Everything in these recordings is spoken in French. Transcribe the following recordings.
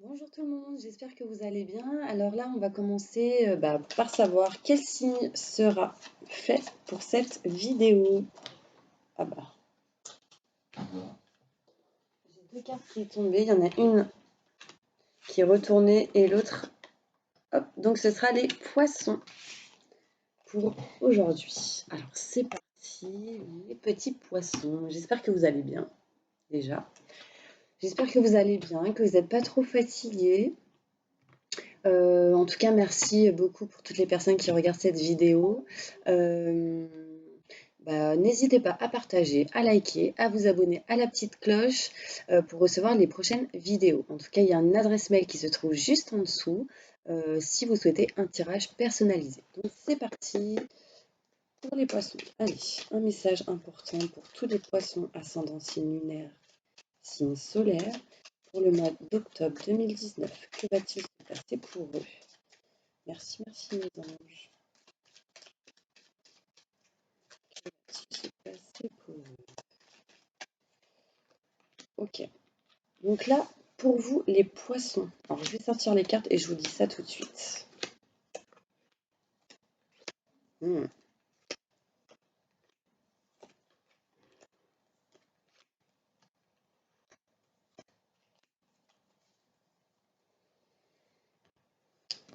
Bonjour tout le monde, j'espère que vous allez bien. Alors là, on va commencer par savoir quel signe sera fait pour cette vidéo. Ah bah, j'ai deux cartes qui sont tombées, il y en a une qui est retournée et l'autre, hop, donc ce sera les poissons pour aujourd'hui. Alors c'est parti, les petits poissons. J'espère que vous allez bien, déjà. J'espère que vous allez bien, que vous n'êtes pas trop fatigués. En tout cas, merci beaucoup pour toutes les personnes qui regardent cette vidéo. N'hésitez pas à partager, à liker, à vous abonner à la petite cloche pour recevoir les prochaines vidéos. En tout cas, il y a une adresse mail qui se trouve juste en dessous si vous souhaitez un tirage personnalisé. Donc c'est parti pour les poissons. Allez, un message important pour tous les poissons ascendant signe lunaire, signe solaire pour le mois d'octobre 2019. Que va-t-il se passer pour eux? Merci, merci mes anges. Que va-t-il se passer pour eux? Ok. Donc là, pour vous, les poissons. Alors, je vais sortir les cartes et je vous dis ça tout de suite.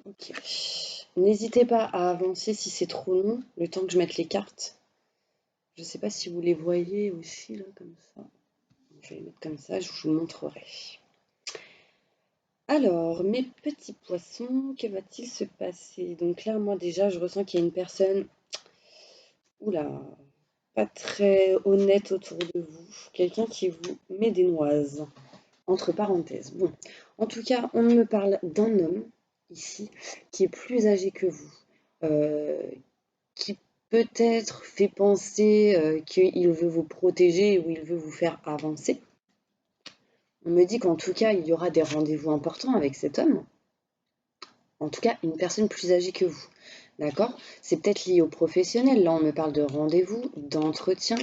Ok. N'hésitez pas à avancer si c'est trop long, le temps que je mette les cartes. Je ne sais pas si vous les voyez aussi, là, comme ça. Je vais les mettre comme ça, je vous montrerai. Alors, mes petits poissons, que va-t-il se passer? Donc là, moi déjà, je ressens qu'il y a une personne, oula, pas très honnête autour de vous. Quelqu'un qui vous met des noises, entre parenthèses. Bon, en tout cas, on me parle d'un homme, ici, qui est plus âgé que vous, qui peut-être fait penser qu'il veut vous protéger ou il veut vous faire avancer. On me dit qu'en tout cas, il y aura des rendez-vous importants avec cet homme. En tout cas, une personne plus âgée que vous. D'accord? C'est peut-être lié au professionnel. Là, on me parle de rendez-vous, d'entretien,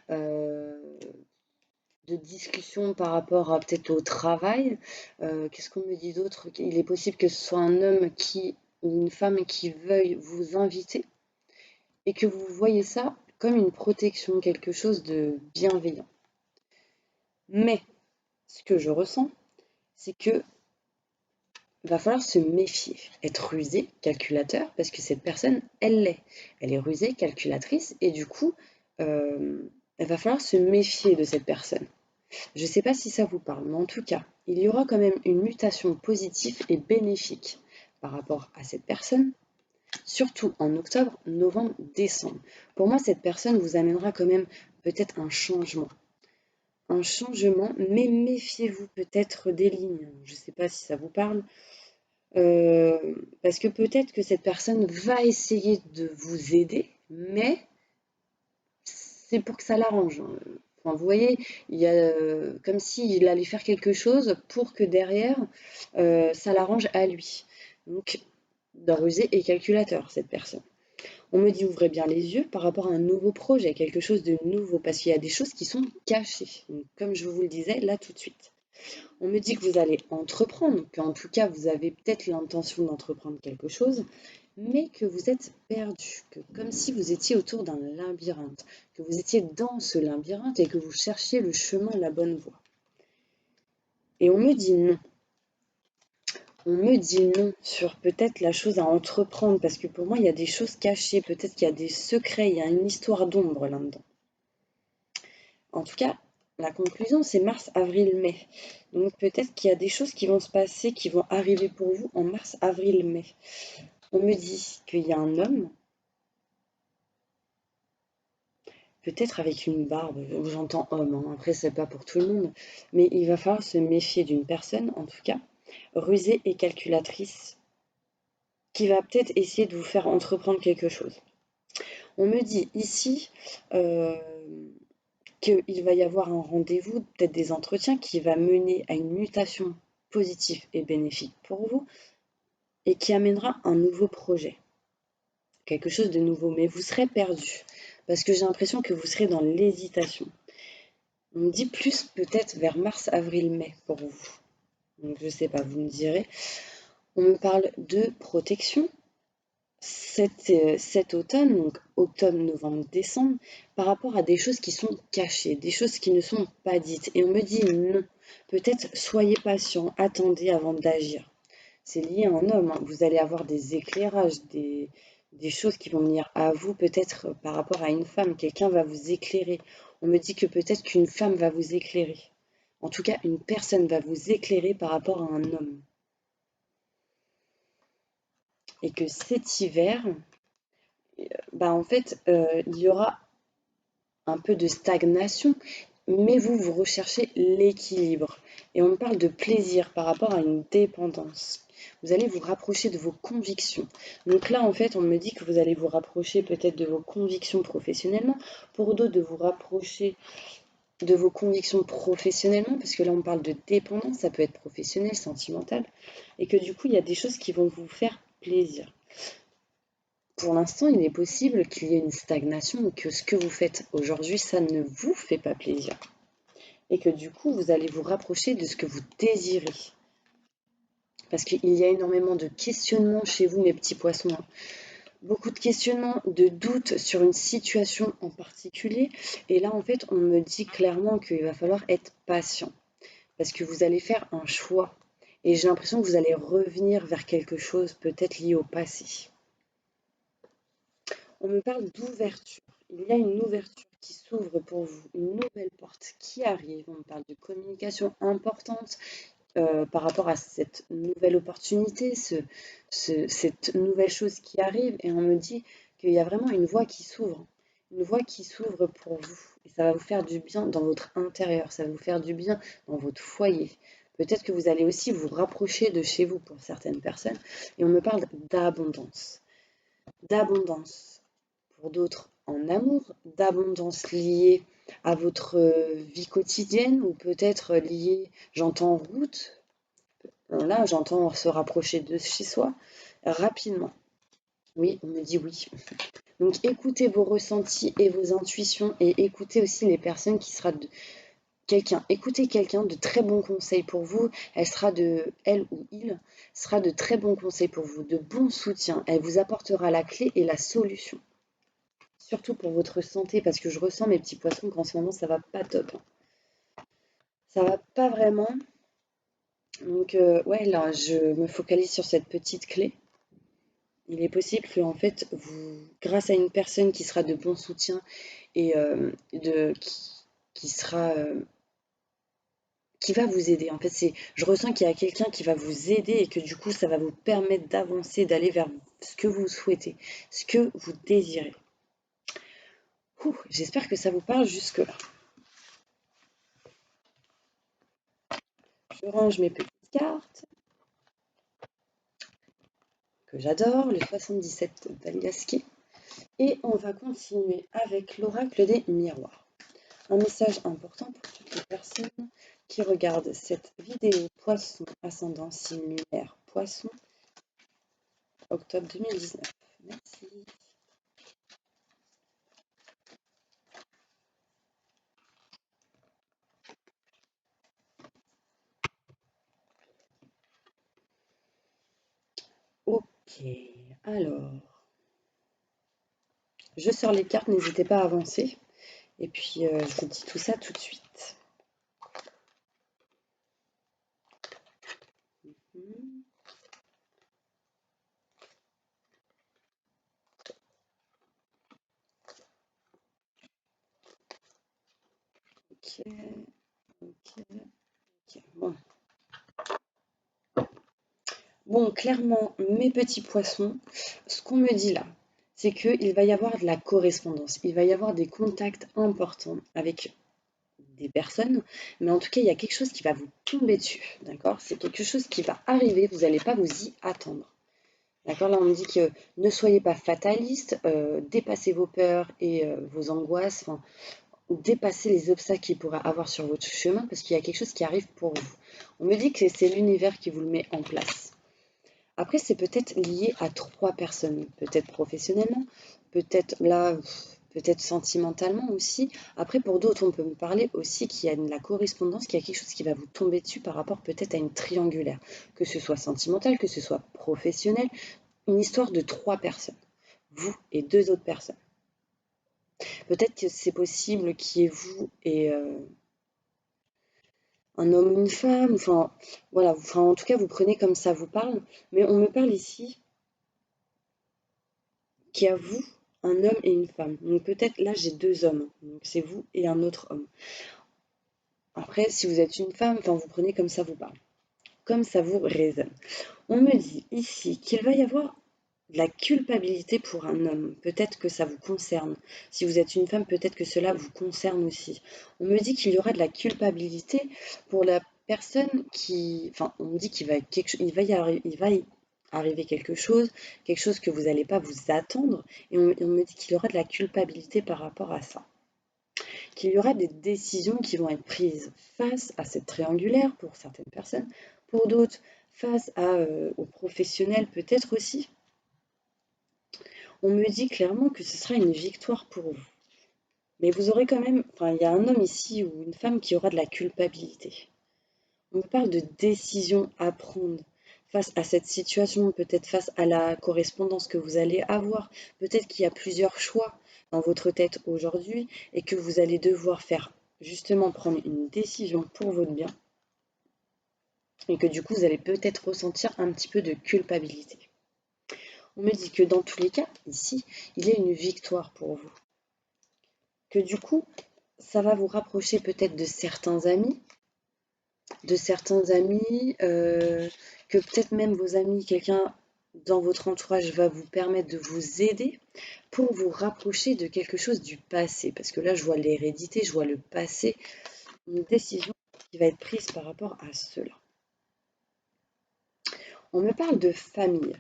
de discussion par rapport à peut-être au travail. Qu'est-ce qu'on me dit d'autre? Il est possible que ce soit un homme ou une femme qui veuille vous inviter et que vous voyez ça comme une protection, quelque chose de bienveillant. Mais ce que je ressens, c'est que va falloir se méfier, être rusé, calculateur, parce que cette personne, elle l'est. Elle est rusée, calculatrice, et du coup, il va falloir se méfier de cette personne. Je ne sais pas si ça vous parle, mais en tout cas, il y aura quand même une mutation positive et bénéfique par rapport à cette personne, surtout en octobre, novembre, décembre. Pour moi, cette personne vous amènera quand même peut-être un changement. Un changement, mais méfiez-vous peut-être des lignes. Je ne sais pas si ça vous parle, parce que peut-être que cette personne va essayer de vous aider, mais c'est pour que ça l'arrange. Enfin, vous voyez, il y a comme s'il allait faire quelque chose pour que derrière, ça l'arrange à lui. Donc, d'un rusé et calculateur, cette personne. On me dit ouvrez bien les yeux par rapport à un nouveau projet, quelque chose de nouveau, parce qu'il y a des choses qui sont cachées. Donc, comme je vous le disais là tout de suite. On me dit que vous allez entreprendre, qu'en tout cas vous avez peut-être l'intention d'entreprendre quelque chose, mais que vous êtes perdu, que comme si vous étiez autour d'un labyrinthe, que vous étiez dans ce labyrinthe et que vous cherchiez le chemin, la bonne voie. Et on me dit non. On me dit non sur peut-être la chose à entreprendre, parce que pour moi, il y a des choses cachées, peut-être qu'il y a des secrets, il y a une histoire d'ombre là-dedans. En tout cas, la conclusion, c'est mars, avril, mai. Donc peut-être qu'il y a des choses qui vont se passer, qui vont arriver pour vous en mars, avril, mai. On me dit qu'il y a un homme, peut-être avec une barbe, j'entends homme, hein, après c'est pas pour tout le monde, mais il va falloir se méfier d'une personne, en tout cas, rusée et calculatrice, qui va peut-être essayer de vous faire entreprendre quelque chose. On me dit ici qu'il va y avoir un rendez-vous, peut-être des entretiens, qui va mener à une mutation positive et bénéfique pour vous, et qui amènera un nouveau projet, quelque chose de nouveau, mais vous serez perdu, parce que j'ai l'impression que vous serez dans l'hésitation. On me dit plus peut-être vers mars, avril, mai pour vous. Donc, je sais pas, vous me direz. On me parle de protection cet automne, donc octobre, novembre, décembre, par rapport à des choses qui sont cachées, des choses qui ne sont pas dites. Et on me dit non, peut-être soyez patient, attendez avant d'agir. C'est lié à un homme, hein. Vous allez avoir des éclairages, des choses qui vont venir à vous, peut-être par rapport à une femme, quelqu'un va vous éclairer. On me dit que peut-être qu'une femme va vous éclairer. En tout cas, une personne va vous éclairer par rapport à un homme. Et que cet hiver, bah en fait, il y aura un peu de stagnation, mais vous, vous recherchez l'équilibre. Et on parle de plaisir par rapport à une dépendance. Vous allez vous rapprocher de vos convictions. Donc là, en fait, on me dit que vous allez vous rapprocher peut-être de vos convictions professionnellement, pour d'autres de vous rapprocher de vos convictions professionnellement, parce que là, on parle de dépendance, ça peut être professionnel, sentimental, et que du coup, il y a des choses qui vont vous faire plaisir. Pour l'instant, il est possible qu'il y ait une stagnation, que ce que vous faites aujourd'hui, ça ne vous fait pas plaisir. Et que du coup, vous allez vous rapprocher de ce que vous désirez. Parce qu'il y a énormément de questionnements chez vous, mes petits poissons, hein. Beaucoup de questionnements, de doutes sur une situation en particulier. Et là, en fait, on me dit clairement qu'il va falloir être patient. Parce que vous allez faire un choix. Et j'ai l'impression que vous allez revenir vers quelque chose peut-être lié au passé. On me parle d'ouverture. Il y a une ouverture qui s'ouvre pour vous, une nouvelle porte qui arrive. On me parle de communication importante par rapport à cette nouvelle opportunité, cette nouvelle chose qui arrive. Et on me dit qu'il y a vraiment une voie qui s'ouvre. Une voie qui s'ouvre pour vous. Et ça va vous faire du bien dans votre intérieur. Ça va vous faire du bien dans votre foyer. Peut-être que vous allez aussi vous rapprocher de chez vous pour certaines personnes. Et on me parle d'abondance. D'abondance pour d'autres en amour, d'abondance liée à votre vie quotidienne ou peut-être liée, j'entends route, là j'entends se rapprocher de chez soi rapidement. Oui, on me dit oui. Donc écoutez vos ressentis et vos intuitions et écoutez aussi les personnes qui sera de quelqu'un. Écoutez quelqu'un de très bons conseils pour vous. Elle ou il sera de très bons conseils pour vous, de bons soutiens. Elle vous apportera la clé et la solution. Surtout pour votre santé, parce que je ressens, mes petits poissons, qu'en ce moment, ça va pas top, hein. Ça va pas vraiment. Donc, ouais, là, je me focalise sur cette petite clé. Il est possible que, en fait, vous, grâce à une personne qui sera de bon soutien et qui sera, qui va vous aider. En fait, je ressens qu'il y a quelqu'un qui va vous aider et que du coup, ça va vous permettre d'avancer, d'aller vers ce que vous souhaitez, ce que vous désirez. J'espère que ça vous parle jusque-là. Je range mes petites cartes que j'adore, les 77 d'Aliaski. Et on va continuer avec l'oracle des miroirs. Un message important pour toutes les personnes qui regardent cette vidéo Poisson, ascendant signe lunaire Poisson, octobre 2019. Merci. Ok, alors, je sors les cartes, n'hésitez pas à avancer. Et puis, je vous dis tout ça tout de suite. Ok, ok, ok. Bon. Bon, clairement, mes petits poissons, ce qu'on me dit là, c'est qu'il va y avoir de la correspondance, il va y avoir des contacts importants avec des personnes, mais en tout cas, il y a quelque chose qui va vous tomber dessus, d'accord? C'est quelque chose qui va arriver, vous n'allez pas vous y attendre. D'accord? Là, on me dit que ne soyez pas fataliste, dépassez vos peurs et vos angoisses, enfin, dépassez les obstacles qu'il pourra avoir sur votre chemin, parce qu'il y a quelque chose qui arrive pour vous. On me dit que c'est l'univers qui vous le met en place. Après, c'est peut-être lié à 3 personnes, peut-être professionnellement, peut-être là, peut-être sentimentalement aussi. Après, pour d'autres, on peut me parler aussi qu'il y a de la correspondance, qu'il y a quelque chose qui va vous tomber dessus par rapport peut-être à une triangulaire, que ce soit sentimental, que ce soit professionnel, une histoire de 3 personnes, vous et 2 autres personnes. Peut-être que c'est possible qu'il y ait vous et un homme ou une femme, enfin voilà, enfin, en tout cas vous prenez comme ça vous parle, mais on me parle ici qu'il y a vous, un homme et une femme. Donc peut-être là j'ai 2 hommes, donc c'est vous et un autre homme. Après, si vous êtes une femme, enfin vous prenez comme ça vous parle, comme ça vous résonne. On me dit ici qu'il va y avoir de la culpabilité pour un homme. Peut-être que ça vous concerne. Si vous êtes une femme, peut-être que cela vous concerne aussi. On me dit qu'il y aura de la culpabilité pour la personne qui... Enfin, on me dit qu'il va, il va y arriver quelque chose que vous n'allez pas vous attendre. Et on me dit qu'il y aura de la culpabilité par rapport à ça. Qu'il y aura des décisions qui vont être prises face à cette triangulaire pour certaines personnes, pour d'autres face aux professionnels peut-être aussi. On me dit clairement que ce sera une victoire pour vous. Mais vous aurez quand même, enfin, il y a un homme ici ou une femme qui aura de la culpabilité. On me parle de décisions à prendre face à cette situation, peut-être face à la correspondance que vous allez avoir. Peut-être qu'il y a plusieurs choix dans votre tête aujourd'hui et que vous allez devoir faire justement prendre une décision pour votre bien. Et que du coup, vous allez peut-être ressentir un petit peu de culpabilité. On me dit que dans tous les cas, ici, il y a une victoire pour vous. Que du coup, ça va vous rapprocher peut-être que peut-être même vos amis, quelqu'un dans votre entourage va vous permettre de vous aider pour vous rapprocher de quelque chose du passé. Parce que là, je vois l'hérédité, je vois le passé, une décision qui va être prise par rapport à cela. On me parle de famille.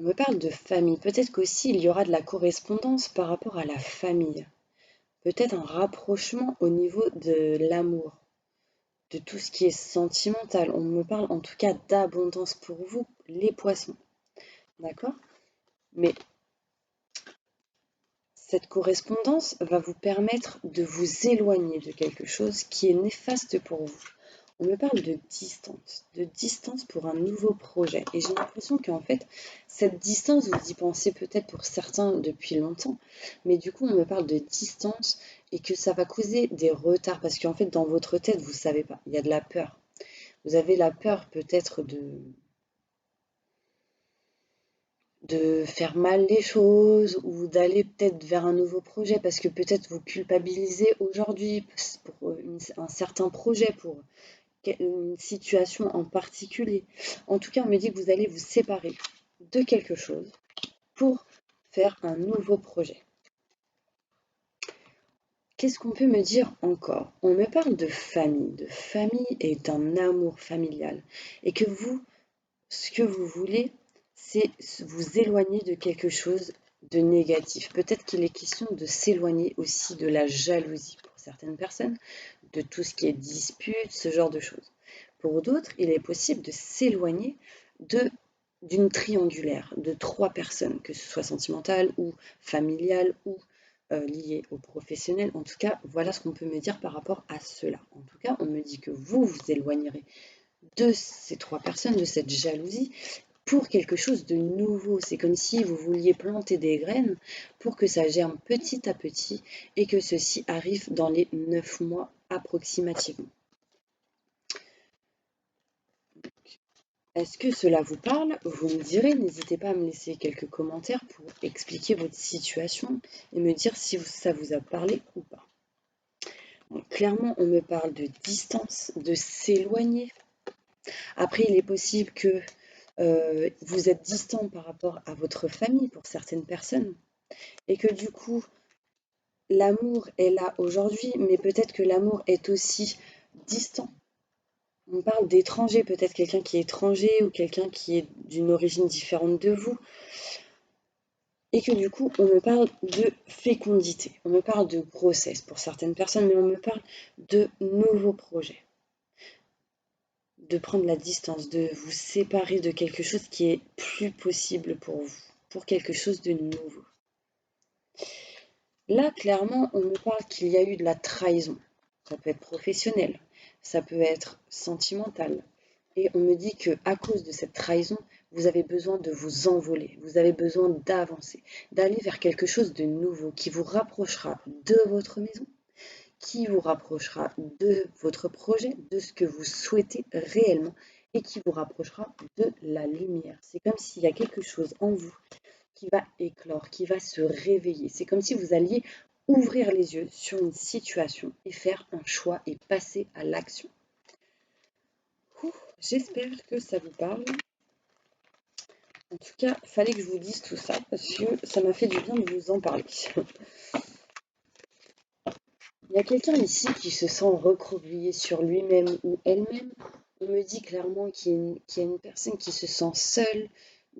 On me parle de famille. Peut-être qu'aussi il y aura de la correspondance par rapport à la famille. Peut-être un rapprochement au niveau de l'amour, de tout ce qui est sentimental. On me parle en tout cas d'abondance pour vous, les poissons. D'accord? Mais cette correspondance va vous permettre de vous éloigner de quelque chose qui est néfaste pour vous. On me parle de distance pour un nouveau projet. Et j'ai l'impression qu'en fait, cette distance, vous y pensez peut-être pour certains depuis longtemps, mais du coup, on me parle de distance et que ça va causer des retards parce qu'en fait, dans votre tête, vous ne savez pas, il y a de la peur. Vous avez la peur peut-être de faire mal les choses ou d'aller peut-être vers un nouveau projet parce que peut-être vous culpabilisez aujourd'hui pour un certain projet, pour une situation en particulier. En tout cas, on me dit que vous allez vous séparer de quelque chose pour faire un nouveau projet. Qu'est-ce qu'on peut me dire encore? On me parle de famille et d'un amour familial. Et que vous, ce que vous voulez, c'est vous éloigner de quelque chose de négatif. Peut-être qu'il est question de s'éloigner aussi de la jalousie pour certaines personnes, de tout ce qui est dispute, ce genre de choses. Pour d'autres, il est possible de s'éloigner d'une triangulaire, de 3 personnes, que ce soit sentimentale ou familiale ou liée au professionnel. En tout cas, voilà ce qu'on peut me dire par rapport à cela. En tout cas, on me dit que vous vous éloignerez de ces 3 personnes, de cette jalousie, pour quelque chose de nouveau. C'est comme si vous vouliez planter des graines pour que ça germe petit à petit et que ceci arrive dans les 9 mois approximativement. Est-ce que cela vous parle? Vous me direz, n'hésitez pas à me laisser quelques commentaires pour expliquer votre situation et me dire si ça vous a parlé ou pas. Donc, clairement, on me parle de distance, de s'éloigner. Après, il est possible que vous êtes distant par rapport à votre famille pour certaines personnes et que du coup, l'amour est là aujourd'hui, mais peut-être que l'amour est aussi distant. On parle d'étranger, peut-être quelqu'un qui est étranger ou quelqu'un qui est d'une origine différente de vous. Et que du coup, on me parle de fécondité, on me parle de grossesse pour certaines personnes, mais on me parle de nouveaux projets. De prendre la distance, de vous séparer de quelque chose qui est plus possible pour vous, pour quelque chose de nouveau. Là, clairement, on me parle qu'il y a eu de la trahison. Ça peut être professionnel, ça peut être sentimental. Et on me dit que à cause de cette trahison, vous avez besoin de vous envoler, vous avez besoin d'avancer, d'aller vers quelque chose de nouveau qui vous rapprochera de votre maison, qui vous rapprochera de votre projet, de ce que vous souhaitez réellement et qui vous rapprochera de la lumière. C'est comme s'il y a quelque chose en vous qui va éclore, qui va se réveiller. C'est comme si vous alliez ouvrir les yeux sur une situation et faire un choix et passer à l'action. J'espère que ça vous parle. En tout cas, il fallait que je vous dise tout ça parce que ça m'a fait du bien de vous en parler. Il y a quelqu'un ici qui se sent recroquevillé sur lui-même ou elle-même. On me dit clairement qu'il y a une personne qui se sent seule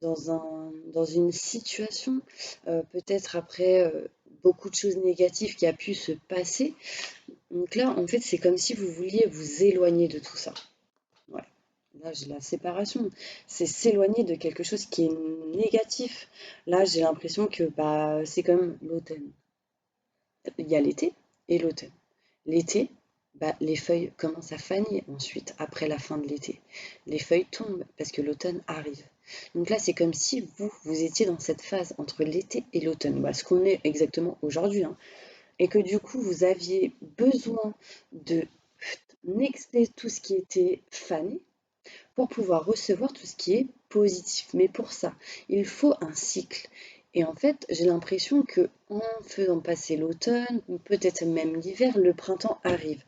dans une situation, peut-être après beaucoup de choses négatives qui a pu se passer. Donc là, en fait, c'est comme si vous vouliez vous éloigner de tout ça. Ouais. Là, j'ai la séparation. C'est s'éloigner de quelque chose qui est négatif. Là, j'ai l'impression que c'est comme l'automne. Il y a l'été et l'automne. L'été, les feuilles commencent à faner ensuite, après la fin de l'été. Les feuilles tombent parce que l'automne arrive. Donc là, c'est comme si vous étiez dans cette phase entre l'été et l'automne, ce qu'on est exactement aujourd'hui, hein. Et que du coup, vous aviez besoin de nexter tout ce qui était fané pour pouvoir recevoir tout ce qui est positif. Mais pour ça, il faut un cycle. Et en fait, j'ai l'impression que en faisant passer l'automne, ou peut-être même l'hiver, le printemps arrive.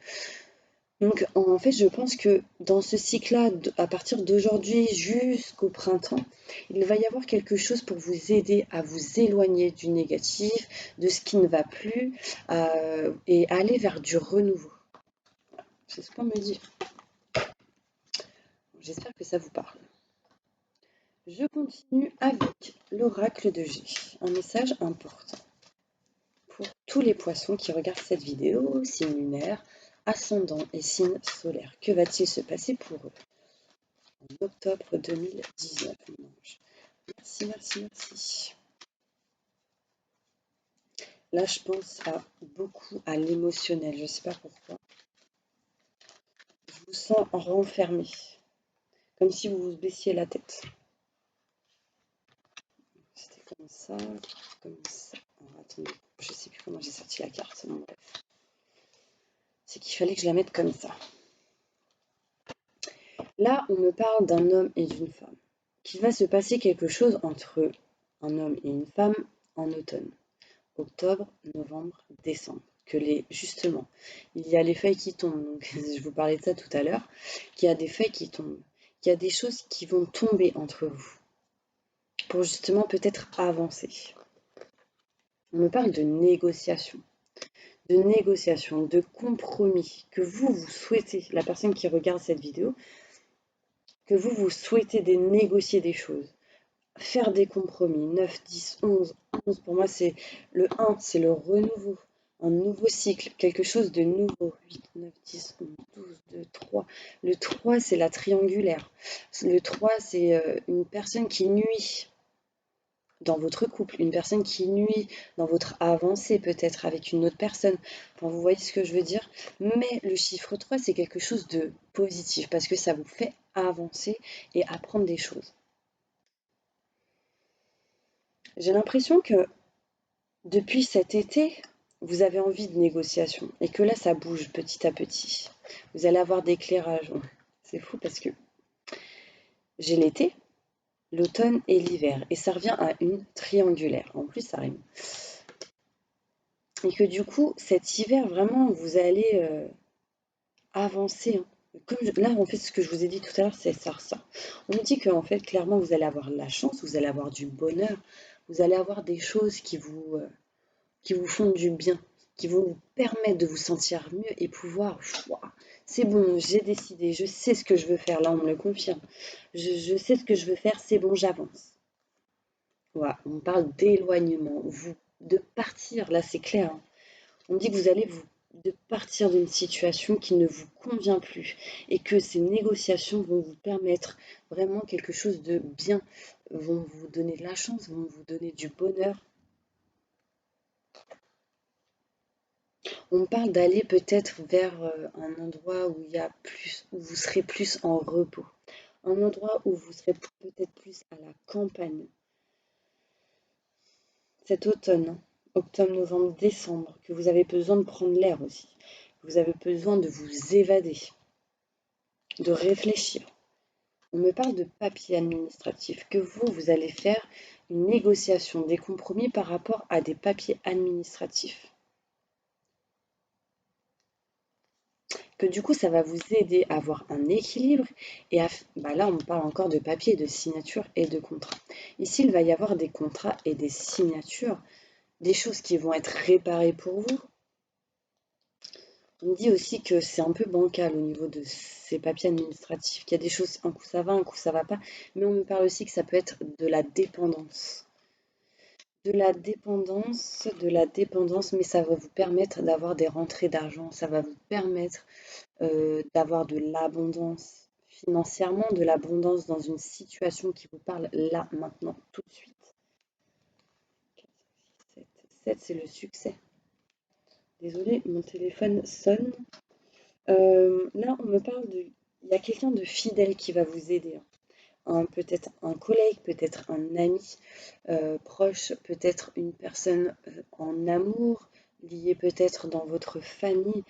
Donc en fait, je pense que dans ce cycle-là, à partir d'aujourd'hui jusqu'au printemps, il va y avoir quelque chose pour vous aider à vous éloigner du négatif, de ce qui ne va plus, et aller vers du renouveau. C'est ce qu'on me dit. J'espère que ça vous parle. Je continue avec l'oracle de G. Un message important pour tous les poissons qui regardent cette vidéo, signe lunaire, ascendant et signe solaire. Que va-t-il se passer pour eux en octobre 2019? Merci, merci, merci. Là, je pense beaucoup à l'émotionnel. Je ne sais pas pourquoi. Je vous sens renfermé, comme si vous vous baissiez la tête. C'était comme ça, comme ça. Alors, attendez, je ne sais plus comment j'ai sorti la carte. Bon, bref. C'est qu'il fallait que je la mette comme ça. Là, on me parle d'un homme et d'une femme. Qu'il va se passer quelque chose entre un homme et une femme en automne. Octobre, novembre, décembre. Justement, il y a les feuilles qui tombent. Donc, je vous parlais de ça tout à l'heure. Qu'il y a des feuilles qui tombent. Qu'il y a des choses qui vont tomber entre vous. Pour justement peut-être avancer. On me parle de négociation. De compromis que vous souhaitez, la personne qui regarde cette vidéo, que vous souhaitez négocier des choses, faire des compromis. 9, 10, 11, 11 pour moi c'est le 1, c'est le renouveau, un nouveau cycle, quelque chose de nouveau. 8, 9, 10, 11, 12, 2, 3. Le 3 c'est la triangulaire. Le 3 c'est une personne qui nuit dans votre couple, une personne qui nuit dans votre avancée peut-être avec une autre personne. Enfin, vous voyez ce que je veux dire? Mais le chiffre 3, c'est quelque chose de positif parce que ça vous fait avancer et apprendre des choses. J'ai l'impression que depuis cet été, vous avez envie de négociation et que là, ça bouge petit à petit. Vous allez avoir d'éclairage. C'est fou parce que j'ai l'été, l'automne et l'hiver. Et ça revient à une triangulaire. En plus, ça rime. Et que du coup, cet hiver, vraiment, vous allez avancer, hein. Là, en fait, ce que je vous ai dit tout à l'heure, c'est ça. On me dit qu'en fait, clairement, vous allez avoir de la chance, vous allez avoir du bonheur, vous allez avoir des choses qui vous font du bien, qui vont vous permettre de vous sentir mieux et pouvoir, ouah, c'est bon, j'ai décidé, je sais ce que je veux faire, là, on me le confirme. Je sais ce que je veux faire, c'est bon, j'avance. Voilà, on parle d'éloignement, de partir, là, c'est clair, hein. On me dit que vous allez de partir d'une situation qui ne vous convient plus et que ces négociations vont vous permettre vraiment quelque chose de bien, vont vous donner de la chance, vont vous donner du bonheur. On me parle d'aller peut-être vers un endroit où il y a plus, où vous serez plus en repos. Un endroit où vous serez peut-être plus à la campagne. Cet automne, hein, octobre, novembre, décembre, que vous avez besoin de prendre l'air aussi. Vous avez besoin de vous évader, de réfléchir. On me parle de papier administratif, que vous allez faire une négociation, des compromis par rapport à des papiers administratifs. Que du coup, ça va vous aider à avoir un équilibre et là, on me parle encore de papier, de signature et de contrat. Ici, il va y avoir des contrats et des signatures, des choses qui vont être réparées pour vous. On me dit aussi que c'est un peu bancal au niveau de ces papiers administratifs, qu'il y a des choses, un coup ça va, un coup ça va pas, mais on me parle aussi que ça peut être de la dépendance. De la dépendance, mais ça va vous permettre d'avoir des rentrées d'argent, ça va vous permettre d'avoir de l'abondance financièrement, de l'abondance dans une situation qui vous parle là, maintenant, tout de suite. 4, 7, c'est le succès. Désolée, mon téléphone sonne. Là, on me parle de... Il y a quelqu'un de fidèle qui va vous aider, hein. Peut-être un collègue, peut-être un ami proche, peut-être une personne en amour, liée peut-être dans votre famille.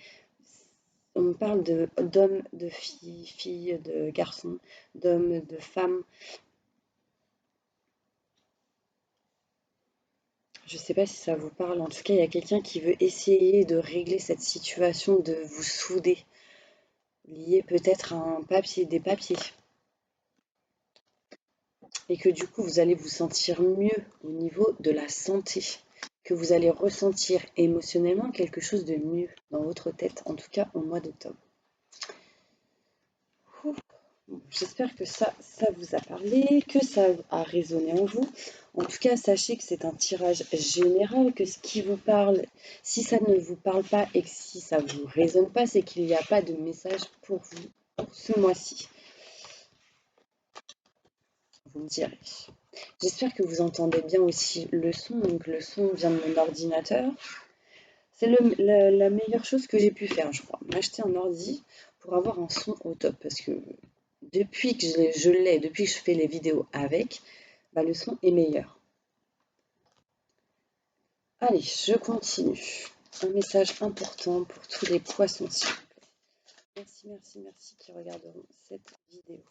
On me parle d'hommes, de filles, de garçons, d'hommes, de femmes. Je ne sais pas si ça vous parle. En tout cas, il y a quelqu'un qui veut essayer de régler cette situation, de vous souder, lié peut-être à un papier, des papiers. Et que du coup, vous allez vous sentir mieux au niveau de la santé. Que vous allez ressentir émotionnellement quelque chose de mieux dans votre tête, en tout cas au mois d'octobre. J'espère que ça vous a parlé, que ça a résonné en vous. En tout cas, sachez que c'est un tirage général, que ce qui vous parle, si ça ne vous parle pas et que si ça ne vous résonne pas, c'est qu'il n'y a pas de message pour vous pour ce mois-ci. Vous me direz. J'espère que vous entendez bien aussi le son. Donc le son vient de mon ordinateur. C'est la meilleure chose que j'ai pu faire, je crois. M'acheter un ordi pour avoir un son au top. Parce que depuis que je l'ai, depuis que je fais les vidéos avec, bah, le son est meilleur. Allez, je continue. Un message important pour tous les poissons, s'il vous plaît. Merci, merci, merci qui regarderont cette vidéo.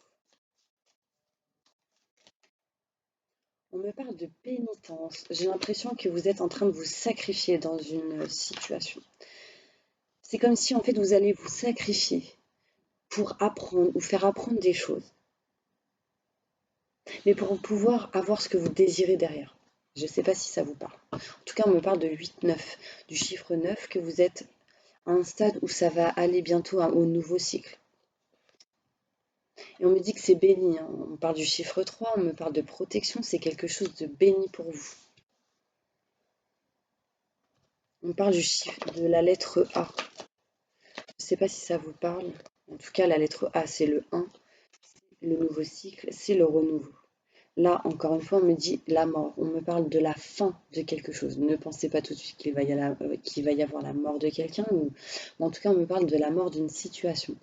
On me parle de pénitence. J'ai l'impression que vous êtes en train de vous sacrifier dans une situation. C'est comme si en fait vous allez vous sacrifier pour apprendre ou faire apprendre des choses, mais pour pouvoir avoir ce que vous désirez derrière. Je ne sais pas si ça vous parle. En tout cas, on me parle de 8-9, du chiffre 9, que vous êtes à un stade où ça va aller bientôt au nouveau cycle. Et on me dit que c'est béni, hein. On parle du chiffre 3, on me parle de protection, c'est quelque chose de béni pour vous. On parle du chiffre, de la lettre A. Je ne sais pas si ça vous parle. En tout cas, la lettre A, c'est le 1. Le nouveau cycle, c'est le renouveau. Là, encore une fois, on me dit la mort. On me parle de la fin de quelque chose. Ne pensez pas tout de suite qu'il va y avoir la mort de quelqu'un. Mais en tout cas, on me parle de la mort d'une situation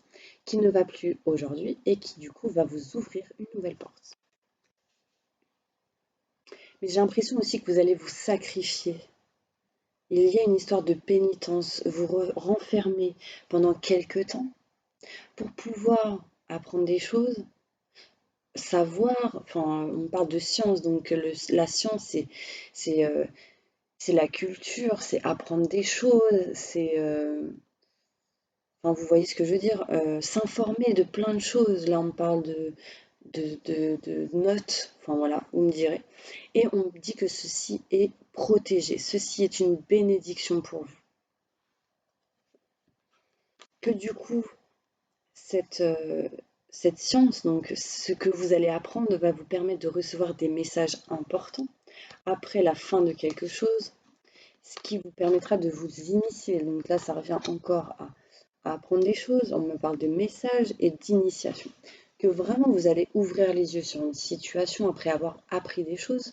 qui ne va plus aujourd'hui et qui, du coup, va vous ouvrir une nouvelle porte. Mais j'ai l'impression aussi que vous allez vous sacrifier. Il y a une histoire de pénitence, vous renfermer pendant quelques temps pour pouvoir apprendre des choses, savoir, enfin, on parle de science, donc la science, c'est c'est la culture, c'est apprendre des choses, enfin, vous voyez ce que je veux dire, s'informer de plein de choses. Là, on parle de notes, enfin voilà, vous me direz. Et on dit que ceci est protégé, ceci est une bénédiction pour vous. Que du coup, cette, euh, cette science, donc ce que vous allez apprendre, va vous permettre de recevoir des messages importants après la fin de quelque chose, ce qui vous permettra de vous initier. Donc là, ça revient encore à apprendre des choses. On me parle de messages et d'initiation. Que vraiment vous allez ouvrir les yeux sur une situation après avoir appris des choses.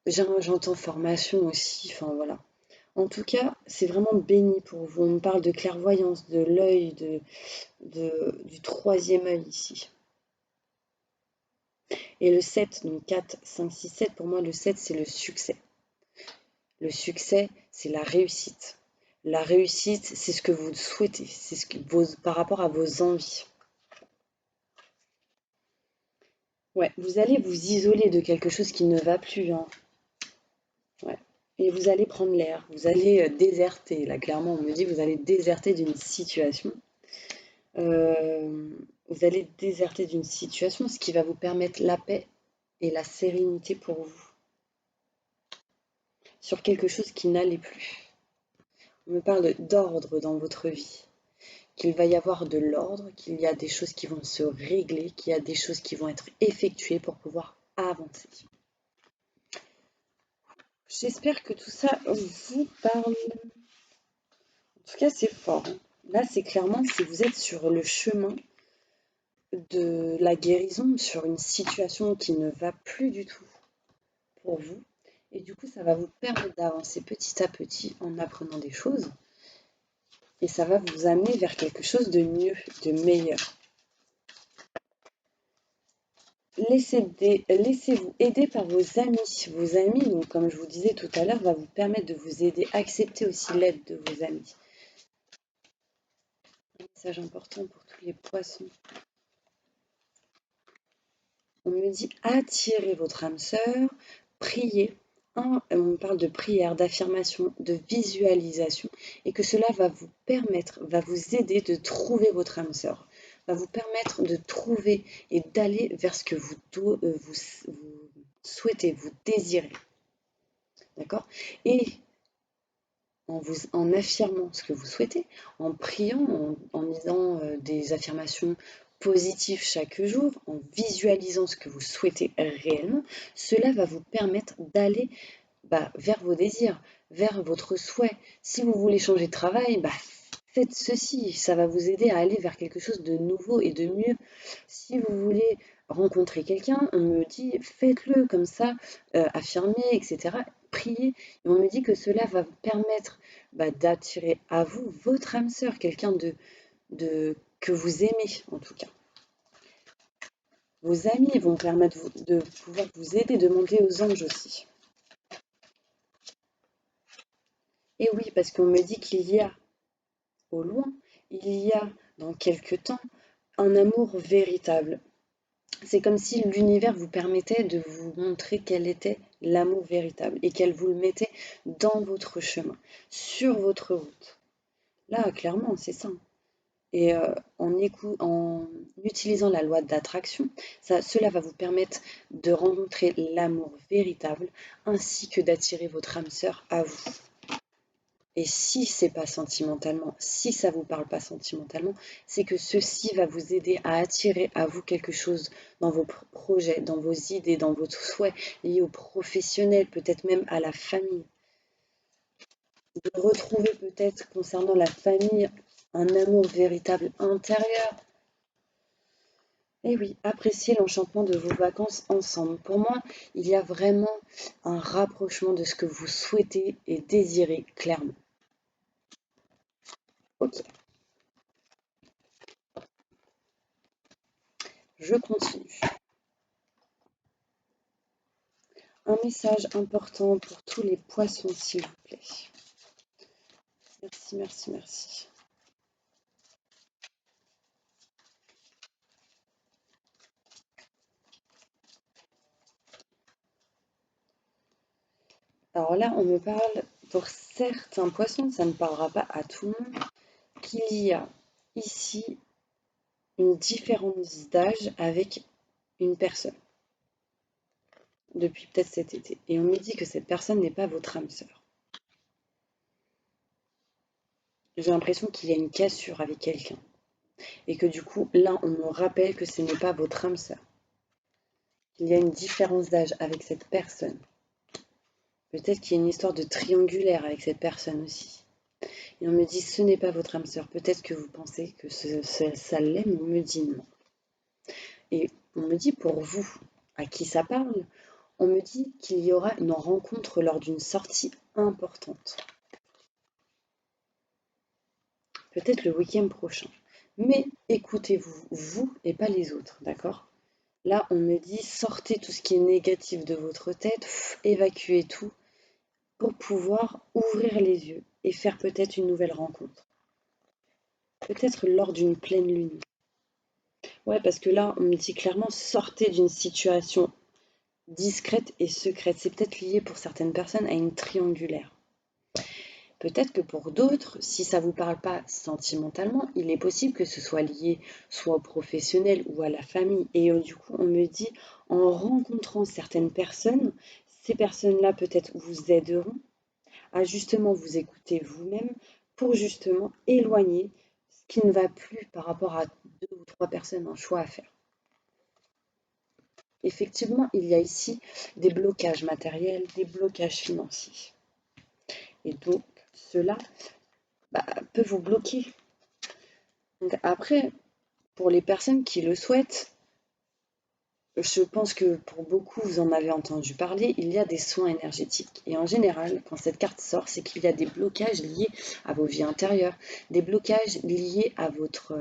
J'entends formation aussi, enfin voilà. En tout cas, c'est vraiment béni pour vous. On me parle de clairvoyance, de l'œil, du troisième œil ici. Et le 7, donc 4, 5, 6, 7, pour moi, le 7, c'est le succès. Le succès, c'est la réussite. La réussite, c'est ce que vous souhaitez, c'est par rapport à vos envies. Ouais, vous allez vous isoler de quelque chose qui ne va plus, hein. Ouais. Et vous allez prendre l'air, vous allez déserter. Là, clairement, on me dit que vous allez déserter d'une situation. Vous allez déserter d'une situation, ce qui va vous permettre la paix et la sérénité pour vous, sur quelque chose qui n'allait plus. On me parle d'ordre dans votre vie, qu'il va y avoir de l'ordre, qu'il y a des choses qui vont se régler, qu'il y a des choses qui vont être effectuées pour pouvoir avancer. J'espère que tout ça vous parle. En tout cas, c'est fort, hein. Là, c'est clairement si vous êtes sur le chemin de la guérison, sur une situation qui ne va plus du tout pour vous. Et du coup, ça va vous permettre d'avancer petit à petit en apprenant des choses. Et ça va vous amener vers quelque chose de mieux, de meilleur. Laissez-vous aider par vos amis. Vos amis, donc, comme je vous disais tout à l'heure, va vous permettre de vous aider. Acceptez aussi l'aide de vos amis. Un message important pour tous les poissons. On me dit attirez votre âme sœur, priez. On parle de prière, d'affirmation, de visualisation, et que cela va vous permettre, va vous aider de trouver votre âme sœur, va vous permettre de trouver et d'aller vers ce que vous souhaitez, vous désirez. D'accord? Et en affirmant ce que vous souhaitez, en priant, en disant des affirmations positives chaque jour, en visualisant ce que vous souhaitez réellement, cela va vous permettre d'aller vers vos désirs, vers votre souhait. Si vous voulez changer de travail, faites ceci, ça va vous aider à aller vers quelque chose de nouveau et de mieux. Si vous voulez rencontrer quelqu'un, on me dit faites-le comme ça, affirmez, etc. Priez. Et on me dit que cela va vous permettre d'attirer à vous votre âme sœur, quelqu'un que vous aimez en tout cas. Vos amis vont permettre de pouvoir vous aider, demander aux anges aussi. Et oui, parce qu'on me dit qu'il y a au loin, il y a dans quelque temps un amour véritable. C'est comme si l'univers vous permettait de vous montrer quel était l'amour véritable et qu'elle vous le mettait dans votre chemin, sur votre route. Là, clairement, c'est ça. Et en utilisant la loi d'attraction, cela va vous permettre de rencontrer l'amour véritable ainsi que d'attirer votre âme sœur à vous. Et si c'est pas sentimentalement, si ça vous parle pas sentimentalement, c'est que ceci va vous aider à attirer à vous quelque chose dans vos projets, dans vos idées, dans vos souhaits liés aux professionnels, peut-être même à la famille. De retrouver peut-être concernant la famille un amour véritable intérieur. Et oui, appréciez l'enchantement de vos vacances ensemble. Pour moi, il y a vraiment un rapprochement de ce que vous souhaitez et désirez clairement. Ok. Je continue. Un message important pour tous les poissons, s'il vous plaît. Merci, merci, merci. Alors là, on me parle, pour certains poissons, ça ne parlera pas à tout le monde, qu'il y a ici une différence d'âge avec une personne, depuis peut-être cet été. Et on me dit que cette personne n'est pas votre âme sœur. J'ai l'impression qu'il y a une cassure avec quelqu'un. Et que du coup, là, on me rappelle que ce n'est pas votre âme sœur. Il y a une différence d'âge avec cette personne. Peut-être qu'il y a une histoire de triangulaire avec cette personne aussi. Et on me dit, ce n'est pas votre âme sœur. Peut-être que vous pensez que ça l'est, mais on me dit non. Et on me dit, pour vous, à qui ça parle, on me dit qu'il y aura une rencontre lors d'une sortie importante. peut-être le week-end prochain. Mais écoutez-vous, vous et pas les autres, d'accord? Là, on me dit sortez tout ce qui est négatif de votre tête, évacuez tout pour pouvoir ouvrir les yeux et faire peut-être une nouvelle rencontre. Peut-être lors d'une pleine lune. Ouais, parce que là, on me dit clairement sortez d'une situation discrète et secrète. C'est peut-être lié pour certaines personnes à une triangulaire. Peut-être que pour d'autres, si ça ne vous parle pas sentimentalement, il est possible que ce soit lié soit au professionnel ou à la famille. Et du coup, on me dit, en rencontrant certaines personnes, ces personnes-là peut-être vous aideront à justement vous écouter vous-même pour justement éloigner ce qui ne va plus par rapport à deux ou trois personnes, un choix à faire. Effectivement, il y a ici des blocages matériels, des blocages financiers. Et donc, cela peut vous bloquer. Donc après, pour les personnes qui le souhaitent, je pense que pour beaucoup, vous en avez entendu parler, il y a des soins énergétiques. Et en général, quand cette carte sort, c'est qu'il y a des blocages liés à vos vies intérieures, des blocages liés à votre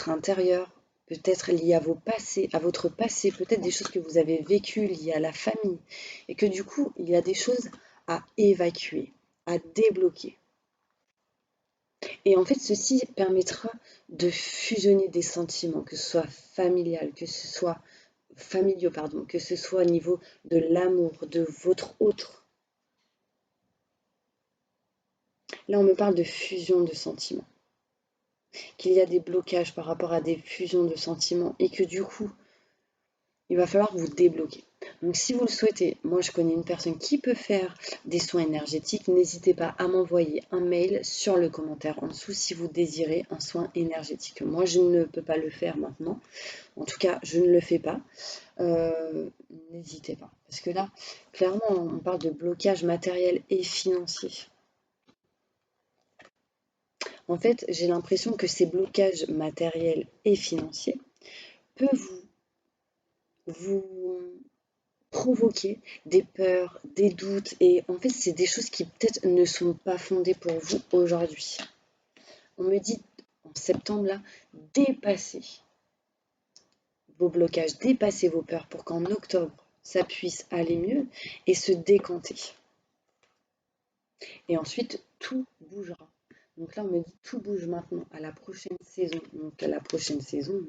intérieur, peut-être liés à vos passés, à votre passé, peut-être des choses que vous avez vécues liées à la famille. Et que du coup, il y a des choses à évacuer, à débloquer. Et en fait, ceci permettra de fusionner des sentiments, que ce soit familial, que ce soit familiaux, pardon, que ce soit au niveau de l'amour, de votre autre. Là, on me parle de fusion de sentiments, qu'il y a des blocages par rapport à des fusions de sentiments et que du coup, il va falloir vous débloquer. Donc si vous le souhaitez, moi je connais une personne qui peut faire des soins énergétiques. N'hésitez pas à m'envoyer un mail sur le commentaire en dessous si vous désirez un soin énergétique. Moi je ne peux pas le faire maintenant. En tout cas, je ne le fais pas. N'hésitez pas. Parce que là, clairement, on parle de blocage matériel et financier. En fait, j'ai l'impression que ces blocages matériels et financiers peuvent vous provoquer des peurs, des doutes, et en fait, c'est des choses qui peut-être ne sont pas fondées pour vous aujourd'hui. On me dit en septembre, là, dépassez vos blocages, dépassez vos peurs pour qu'en octobre, ça puisse aller mieux et se décanter. Et ensuite, tout bougera. Donc là, on me dit tout bouge maintenant à la prochaine saison. Donc à la prochaine saison,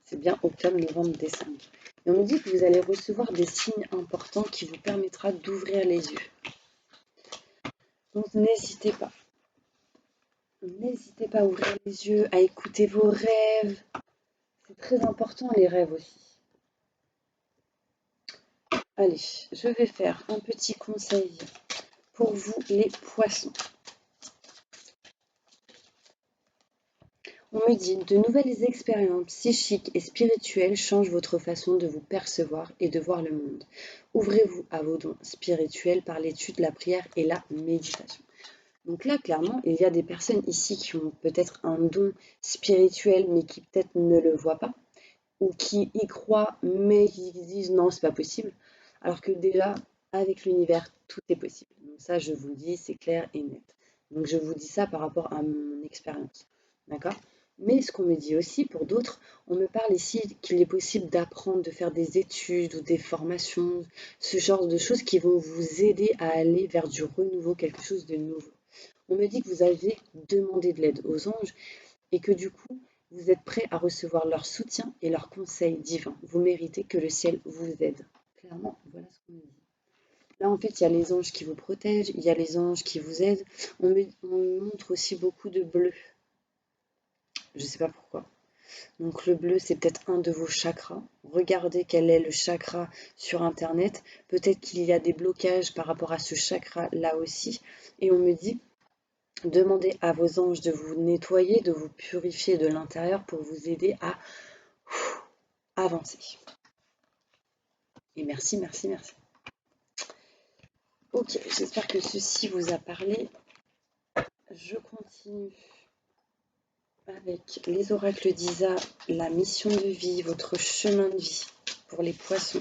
c'est bien octobre, novembre, décembre. Et on me dit que vous allez recevoir des signes importants qui vous permettra d'ouvrir les yeux. Donc n'hésitez pas. N'hésitez pas à ouvrir les yeux, à écouter vos rêves. C'est très important les rêves aussi. Allez, je vais faire un petit conseil pour vous les poissons. On me dit, de nouvelles expériences psychiques et spirituelles changent votre façon de vous percevoir et de voir le monde. Ouvrez-vous à vos dons spirituels par l'étude, la prière et la méditation. Donc là, clairement, il y a des personnes ici qui ont peut-être un don spirituel, mais qui peut-être ne le voient pas, ou qui y croient, mais qui disent non, c'est pas possible. Alors que déjà, avec l'univers, tout est possible. Donc ça, je vous le dis, c'est clair et net. Donc je vous dis ça par rapport à mon expérience. D'accord? Mais ce qu'on me dit aussi, pour d'autres, on me parle ici qu'il est possible d'apprendre, de faire des études ou des formations, ce genre de choses qui vont vous aider à aller vers du renouveau, quelque chose de nouveau. On me dit que vous avez demandé de l'aide aux anges et que du coup, vous êtes prêt à recevoir leur soutien et leurs conseils divins. Vous méritez que le ciel vous aide. Clairement, voilà ce qu'on me dit. Là, en fait, il y a les anges qui vous protègent, il y a les anges qui vous aident. On me montre aussi beaucoup de bleu. Je ne sais pas pourquoi. Donc le bleu, c'est peut-être un de vos chakras. Regardez quel est le chakra sur Internet. Peut-être qu'il y a des blocages par rapport à ce chakra-là aussi. Et on me dit, demandez à vos anges de vous nettoyer, de vous purifier de l'intérieur pour vous aider à avancer. Et merci, merci, merci. Ok, j'espère que ceci vous a parlé. Je continue avec les oracles d'Isa, la mission de vie, votre chemin de vie pour les poissons,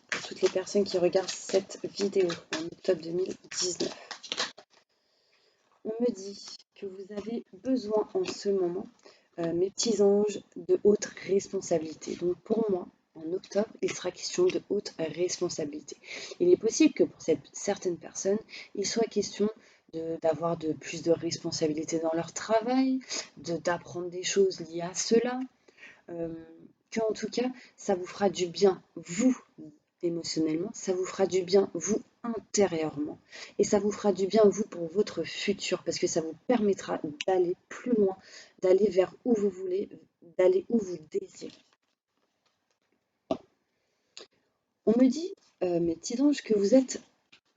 pour toutes les personnes qui regardent cette vidéo en octobre 2019. On me dit que vous avez besoin en ce moment, mes petits anges, de haute responsabilité. Donc pour moi, en octobre, il sera question de haute responsabilité. Il est possible que pour certaines personnes, il soit question d'avoir de plus de responsabilités dans leur travail, d'apprendre des choses liées à cela, que en tout cas, ça vous fera du bien, vous, émotionnellement, ça vous fera du bien, vous, intérieurement, et ça vous fera du bien, vous, pour votre futur, parce que ça vous permettra d'aller plus loin, d'aller vers où vous voulez, d'aller où vous désirez. On me dit, mes petits anges, que vous êtes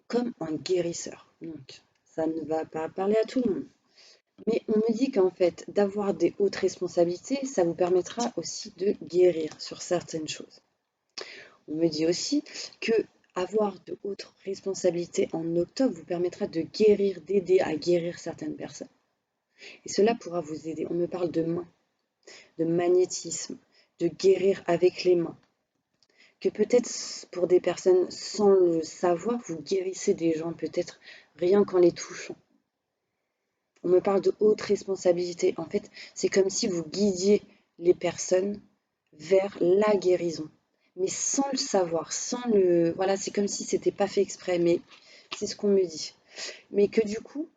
comme un guérisseur. Donc, ça ne va pas parler à tout le monde. Mais on me dit qu'en fait, d'avoir des hautes responsabilités, ça vous permettra aussi de guérir sur certaines choses. On me dit aussi que avoir de hautes responsabilités en octobre vous permettra de guérir, d'aider à guérir certaines personnes. Et cela pourra vous aider. On me parle de mains, de magnétisme, de guérir avec les mains. Que peut-être pour des personnes sans le savoir, vous guérissez des gens peut-être rien qu'en les touchant. On me parle de haute responsabilité. En fait, c'est comme si vous guidiez les personnes vers la guérison, mais sans le savoir, sans le... Voilà, c'est comme si c'était pas fait exprès, mais c'est ce qu'on me dit. Mais que du coup,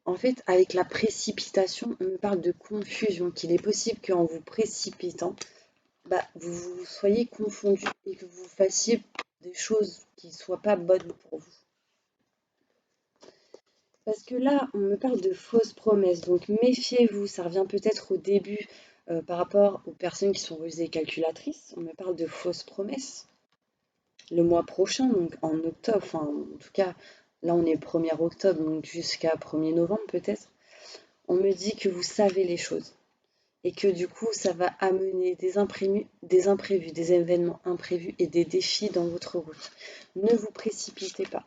en fait, avec la précipitation, on me parle de confusion, qu'il est possible qu'en vous précipitant, vous soyez confondu et que vous fassiez des choses qui ne soient pas bonnes pour vous. Parce que là, on me parle de fausses promesses, donc méfiez-vous, ça revient peut-être au début par rapport aux personnes qui sont rusées et calculatrices. On me parle de fausses promesses. Le mois prochain, donc en octobre, enfin en tout cas, là on est le 1er octobre, donc jusqu'à 1er novembre peut-être, on me dit que vous savez les choses et que du coup ça va amener des imprévus, des événements imprévus et des défis dans votre route. Ne vous précipitez pas.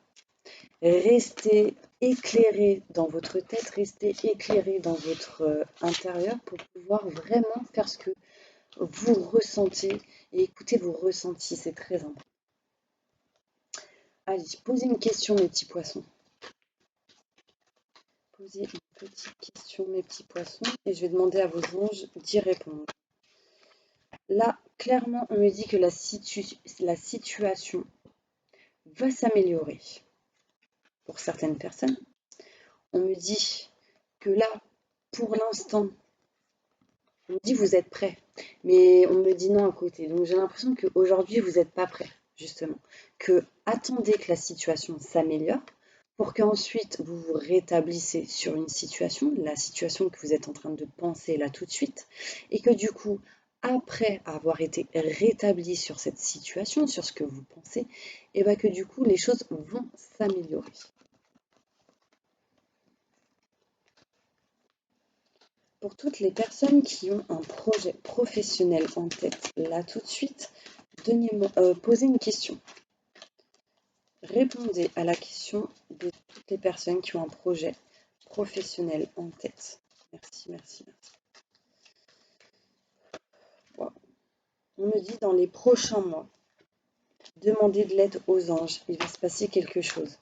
Restez éclairé dans votre tête, restez éclairé dans votre intérieur pour pouvoir vraiment faire ce que vous ressentez et écouter vos ressentis, c'est très important. Allez, posez une question, mes petits poissons. Posez une petite question, mes petits poissons, et je vais demander à vos anges d'y répondre. Là, clairement, on me dit que la situation va s'améliorer pour certaines personnes. On me dit que là, pour l'instant, on me dit vous êtes prêts, mais on me dit non à côté. Donc j'ai l'impression qu'aujourd'hui, vous n'êtes pas prêts, justement. Que attendez que la situation s'améliore pour qu'ensuite vous vous rétablissez sur une situation, la situation que vous êtes en train de penser là tout de suite, et que du coup, après avoir été rétabli sur cette situation, sur ce que vous pensez, et bien que du coup, les choses vont s'améliorer. Pour toutes les personnes qui ont un projet professionnel en tête, là tout de suite, posez une question. Répondez à la question de toutes les personnes qui ont un projet professionnel en tête. Merci, merci, merci. Wow. On me dit dans les prochains mois, demandez de l'aide aux anges, il va se passer quelque chose.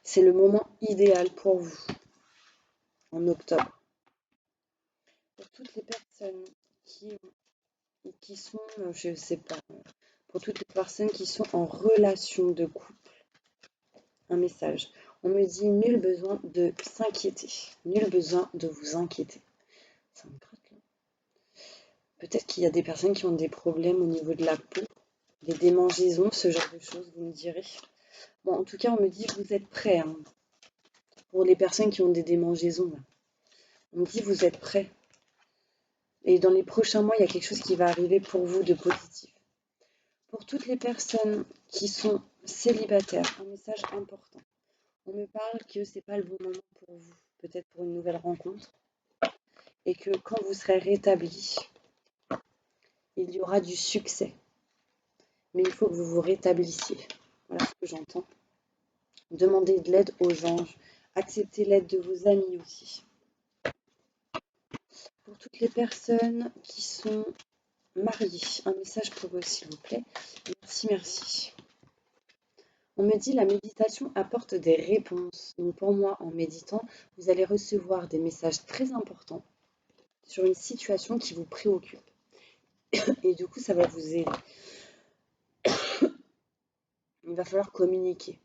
C'est le moment idéal pour vous, en octobre. Pour toutes les personnes qui sont, je ne sais pas, pour toutes les personnes qui sont en relation de couple, un message. On me dit nul besoin de s'inquiéter, nul besoin de vous inquiéter. Ça me gratte là. Peut-être qu'il y a des personnes qui ont des problèmes au niveau de la peau, des démangeaisons, ce genre de choses, vous me direz. Bon, en tout cas, on me dit vous êtes prêts. Hein. Pour les personnes qui ont des démangeaisons, là. On me dit vous êtes prêts. Et dans les prochains mois, il y a quelque chose qui va arriver pour vous de positif. Pour toutes les personnes qui sont célibataires, un message important. On me parle que c'est pas le bon moment pour vous, peut-être pour une nouvelle rencontre, et que quand vous serez rétabli, il y aura du succès. Mais il faut que vous vous rétablissiez. Voilà ce que j'entends. Demandez de l'aide aux anges. Acceptez l'aide de vos amis aussi. Pour toutes les personnes qui sont mariées, un message pour eux, s'il vous plaît. Merci, merci. On me dit la méditation apporte des réponses. Donc pour moi, en méditant, vous allez recevoir des messages très importants sur une situation qui vous préoccupe. Et du coup, ça va vous aider. Il va falloir communiquer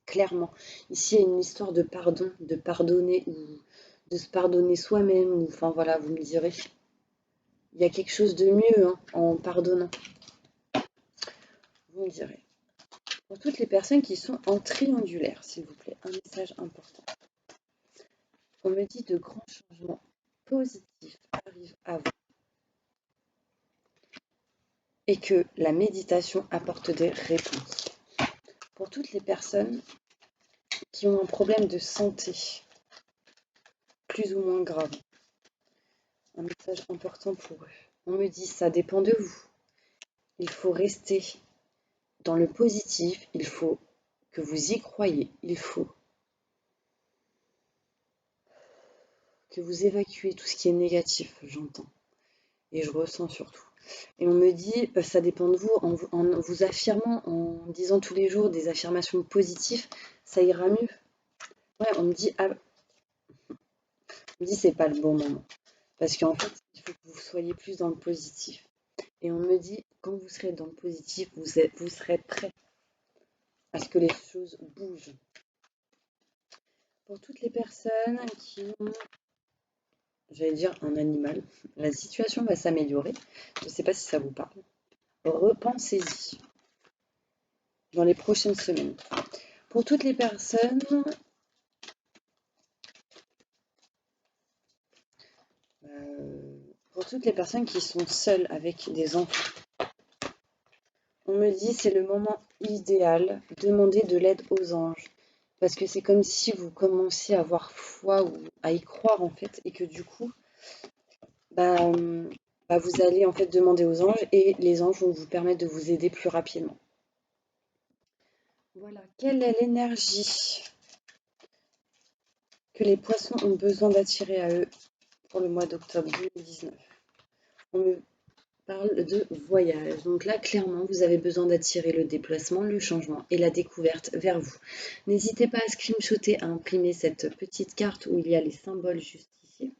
clairement. Ici, il y a une histoire de pardon, de pardonner ou de se pardonner soi-même. Ou, enfin voilà, vous me direz. Il y a quelque chose de mieux hein, en pardonnant. Vous me direz. Pour toutes les personnes qui sont en triangulaire, s'il vous plaît, un message important. On me dit de grands changements positifs arrivent à vous et que la méditation apporte des réponses. Pour toutes les personnes qui ont un problème de santé, plus ou moins grave, un message important pour eux. On me dit ça dépend de vous. Il faut rester dans le positif, il faut que vous y croyez, il faut que vous évacuez tout ce qui est négatif, j'entends, et je ressens surtout. Et on me dit, ça dépend de vous, en vous affirmant, en disant tous les jours des affirmations positives, ça ira mieux. Ouais, on me dit, c'est pas le bon moment. Parce qu'en fait, il faut que vous soyez plus dans le positif. Et on me dit, quand vous serez dans le positif, vous serez prêt à ce que les choses bougent. Pour toutes les personnes qui ont, j'allais dire, un animal, la situation va s'améliorer. Je ne sais pas si ça vous parle. Repensez-y dans les prochaines semaines. Pour toutes les personnes qui sont seules avec des enfants, on me dit c'est le moment idéal, demandez de l'aide aux anges. Parce que c'est comme si vous commenciez à avoir foi ou à y croire en fait, et que du coup, vous allez en fait demander aux anges et les anges vont vous permettre de vous aider plus rapidement. Voilà, quelle est l'énergie que les poissons ont besoin d'attirer à eux pour le mois d'octobre 2019? On me parle de voyage. Donc là, clairement, vous avez besoin d'attirer le déplacement, le changement et la découverte vers vous. N'hésitez pas à screenshotter, à imprimer cette petite carte où il y a les symboles juste ici.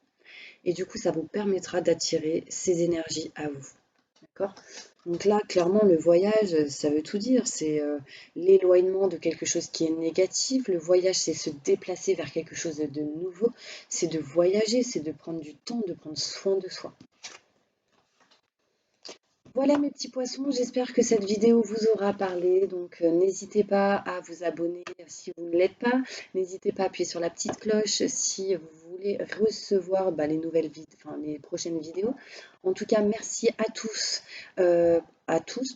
Et du coup, ça vous permettra d'attirer ces énergies à vous. D'accord? Donc là, clairement, le voyage, ça veut tout dire. C'est l'éloignement de quelque chose qui est négatif. Le voyage, c'est se déplacer vers quelque chose de nouveau. C'est de voyager, c'est de prendre du temps, de prendre soin de soi. Voilà mes petits poissons, j'espère que cette vidéo vous aura parlé. Donc n'hésitez pas à vous abonner si vous ne l'êtes pas. N'hésitez pas à appuyer sur la petite cloche si vous voulez recevoir les prochaines vidéos. En tout cas, merci à tous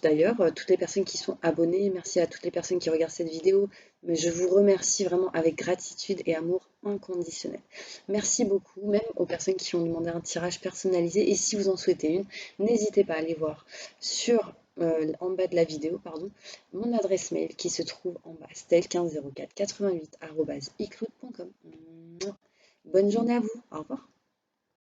d'ailleurs, toutes les personnes qui sont abonnées. Merci à toutes les personnes qui regardent cette vidéo. Mais je vous remercie vraiment avec gratitude et amour inconditionnel. Merci beaucoup, même aux personnes qui ont demandé un tirage personnalisé. Et si vous en souhaitez une, n'hésitez pas à aller voir en bas de la vidéo, mon adresse mail qui se trouve en bas, stel150488@icloud.com. Bonne journée à vous, au revoir.